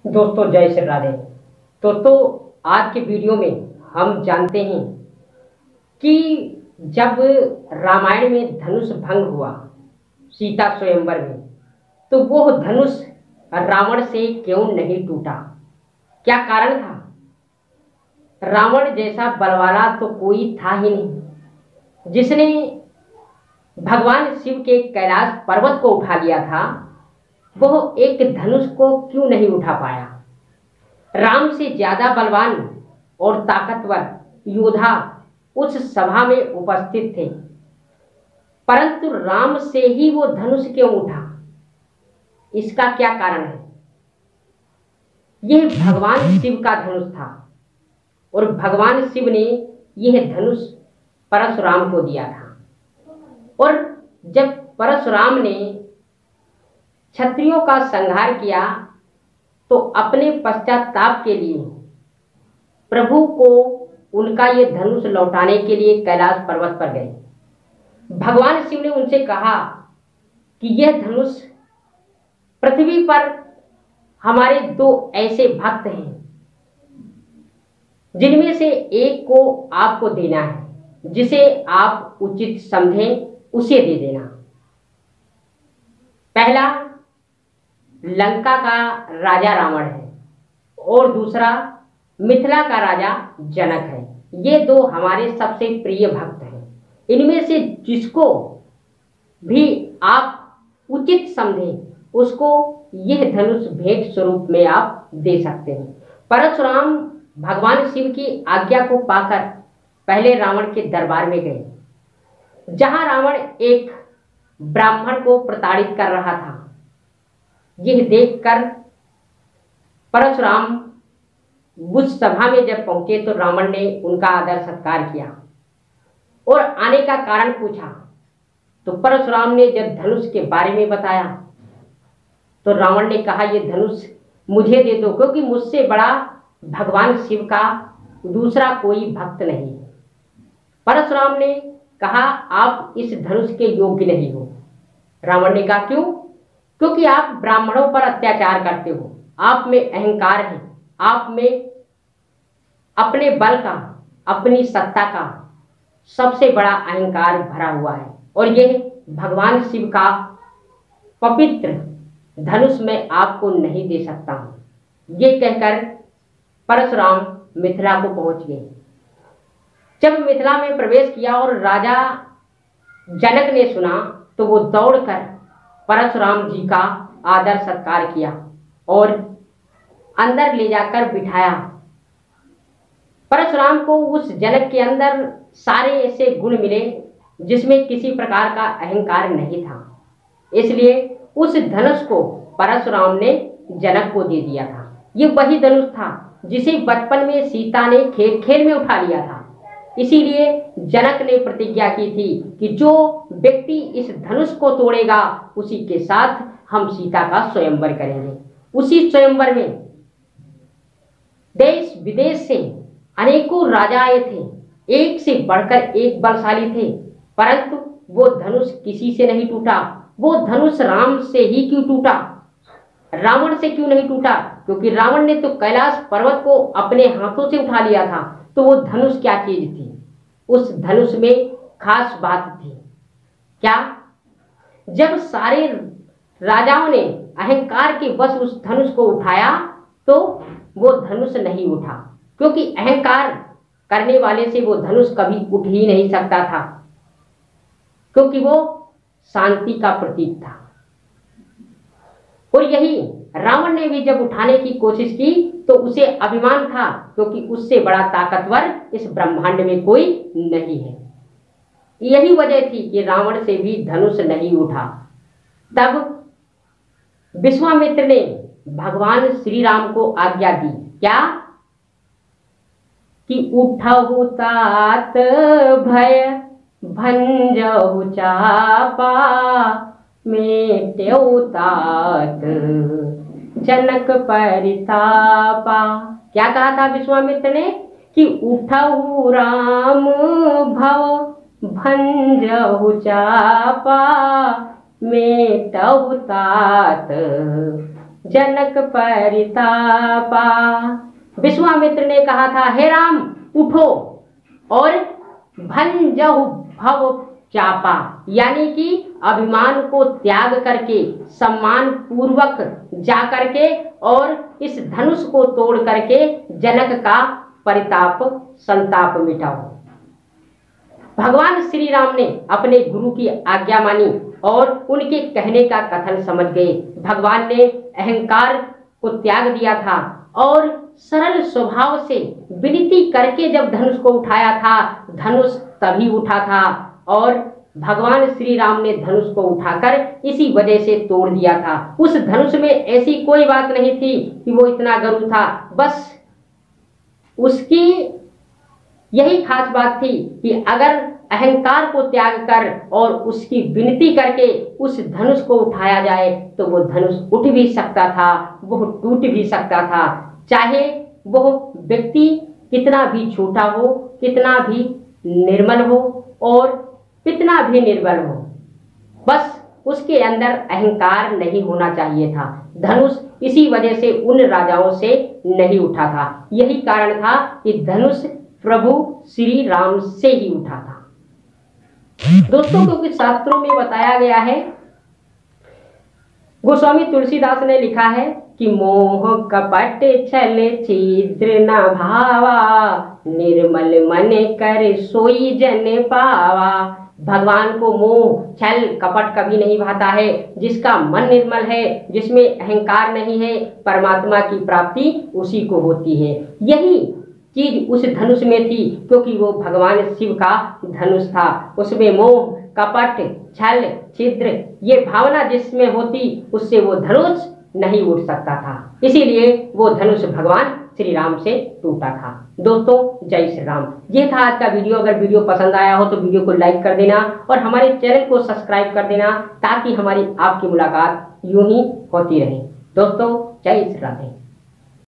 दोस्तों जय श्री राधे। आज के वीडियो में हम जानते हैं कि जब रामायण में धनुष भंग हुआ सीता स्वयंवर में, तो वो धनुष रावण से क्यों नहीं टूटा, क्या कारण था। रावण जैसा बलवाला तो कोई था ही नहीं जिसने भगवान शिव के कैलाश पर्वत को उठा लिया था। वह एक धनुष को क्यों नहीं उठा पाया। राम से ज्यादा बलवान और ताकतवर योद्धा उस सभा में उपस्थित थे, परंतु राम से ही वो धनुष क्यों उठा, इसका क्या कारण है। यह भगवान शिव का धनुष था और भगवान शिव ने यह धनुष परशुराम को दिया था। और जब परशुराम ने क्षत्रियों का संहार किया तो अपने पश्चाताप के लिए प्रभु को उनका ये धनुष लौटाने के लिए कैलाश पर्वत पर गए। भगवान शिव ने उनसे कहा कि यह धनुष पृथ्वी पर हमारे दो ऐसे भक्त हैं जिनमें से एक को आपको देना है, जिसे आप उचित समझें उसे दे देना। पहला लंका का राजा रावण है और दूसरा मिथिला का राजा जनक है। ये दो हमारे सबसे प्रिय भक्त हैं। इनमें से जिसको भी आप उचित समझें उसको यह धनुष भेंट स्वरूप में आप दे सकते हैं। परशुराम भगवान शिव की आज्ञा को पाकर पहले रावण के दरबार में गए, जहां रावण एक ब्राह्मण को प्रताड़ित कर रहा था। यह देखकर परशुराम उस सभा में जब पहुंचे तो रावण ने उनका आदर सत्कार किया और आने का कारण पूछा। तो परशुराम ने जब धनुष के बारे में बताया तो रावण ने कहा, यह धनुष मुझे दे दो, क्योंकि मुझसे बड़ा भगवान शिव का दूसरा कोई भक्त नहीं। परशुराम ने कहा, आप इस धनुष के योग्य नहीं हो। रावण ने कहा, क्यों? क्योंकि आप ब्राह्मणों पर अत्याचार करते हो, आप में अहंकार है, आप में अपने बल का, अपनी सत्ता का सबसे बड़ा अहंकार भरा हुआ है, और यह भगवान शिव का पवित्र धनुष मैं आपको नहीं दे सकता हूं। ये कहकर परशुराम मिथिला को पहुंच गए। जब मिथिला में प्रवेश किया और राजा जनक ने सुना तो वो दौड़कर परशुराम जी का आदर सत्कार किया और अंदर ले जाकर बिठाया। परशुराम को उस जनक के अंदर सारे ऐसे गुण मिले जिसमें किसी प्रकार का अहंकार नहीं था, इसलिए उस धनुष को परशुराम ने जनक को दे दिया था। ये वही धनुष था जिसे बचपन में सीता ने खेल खेल में उठा लिया था। इसीलिए जनक ने प्रतिज्ञा की थी कि जो व्यक्ति इस धनुष को तोड़ेगा उसी के साथ हम सीता का स्वयंवर करेंगे। उसी स्वयंवर में देश विदेश से अनेकों राजा आए थे, एक से बढ़कर एक बलशाली थे, परंतु वो धनुष किसी से नहीं टूटा। वो धनुष राम से ही क्यों टूटा, रावण से क्यों नहीं टूटा? क्योंकि रावण ने तो कैलाश पर्वत को अपने हाथों से उठा लिया था। तो वो धनुष क्या चीज थी? उस धनुष में खास बात थी क्या? जब सारे राजाओं ने अहंकार के वश उस धनुष को उठाया तो वो धनुष नहीं उठा, क्योंकि अहंकार करने वाले से वो धनुष कभी उठ ही नहीं सकता था, क्योंकि वो शांति का प्रतीक था। और यही रावण ने भी जब उठाने की कोशिश की तो उसे अभिमान था, क्योंकि उससे बड़ा ताकतवर इस ब्रह्मांड में कोई नहीं है। यही वजह थी कि रावण से भी धनुष नहीं उठा। तब विश्वामित्र ने भगवान श्री राम को आज्ञा दी, क्या? कि उठहु तात भय भंजहु चापा, मेटेउ तात जनक परितापा। क्या कहा था विश्वामित्र ने? कि उठहु राम भव भंजहु चापा, मेटहु तात जनक परितापा। विश्वामित्र ने कहा था, हे राम उठो और भंजहु भव चापा, यानी कि अभिमान को त्याग करके सम्मान पूर्वक जा करके और इस धनुष को तोड़ करके जनक का परिताप संताप मिटाओ। भगवान श्री राम ने अपने गुरु की आज्ञा मानी और उनके कहने का कथन समझ गए। भगवान ने अहंकार को त्याग दिया था और सरल स्वभाव से विनती करके जब धनुष को उठाया था, धनुष तभी उठा था और भगवान श्री राम ने धनुष को उठाकर इसी वजह से तोड़ दिया था। उस धनुष में ऐसी कोई बात नहीं थी कि वो इतना गरुड़ था, बस उसकी यही खास बात थी कि अगर अहंकार को त्याग कर और उसकी विनती करके उस धनुष को उठाया जाए तो वो धनुष उठ भी सकता था, वो टूट भी सकता था। चाहे वो व्यक्ति कितना भी छोटा हो, कितना भी निर्मल हो और कितना भी निर्बल हो, बस उसके अंदर अहंकार नहीं होना चाहिए था। धनुष इसी वजह से उन राजाओं से नहीं उठा था। यही कारण था कि धनुष प्रभु श्री राम से ही उठा था। दोस्तों, क्योंकि शास्त्रों में बताया गया है, गोस्वामी तुलसीदास ने लिखा है कि मोह कपट छल छिद्र न भावा, निर्मल मन कर सोई जन पावा। भगवान को मोह छल कपट कभी नहीं भाता है। जिसका मन निर्मल है, जिसमें अहंकार नहीं है, परमात्मा की प्राप्ति उसी को होती है। यही चीज उस धनुष में थी, क्योंकि वो भगवान शिव का धनुष था। उसमें मोह कपट छल छिद्र ये भावना जिसमें होती, उससे वो धनुष नहीं उठ सकता था। इसीलिए वो धनुष भगवान श्री राम से टूटा था। दोस्तों, जय श्री राम। ये था आज का वीडियो। अगर वीडियो पसंद आया हो तो वीडियो को लाइक कर देना और हमारे चैनल को सब्सक्राइब कर देना, ताकि हमारी आपकी मुलाकात यूं ही होती रहे। दोस्तों, जय श्री राधे।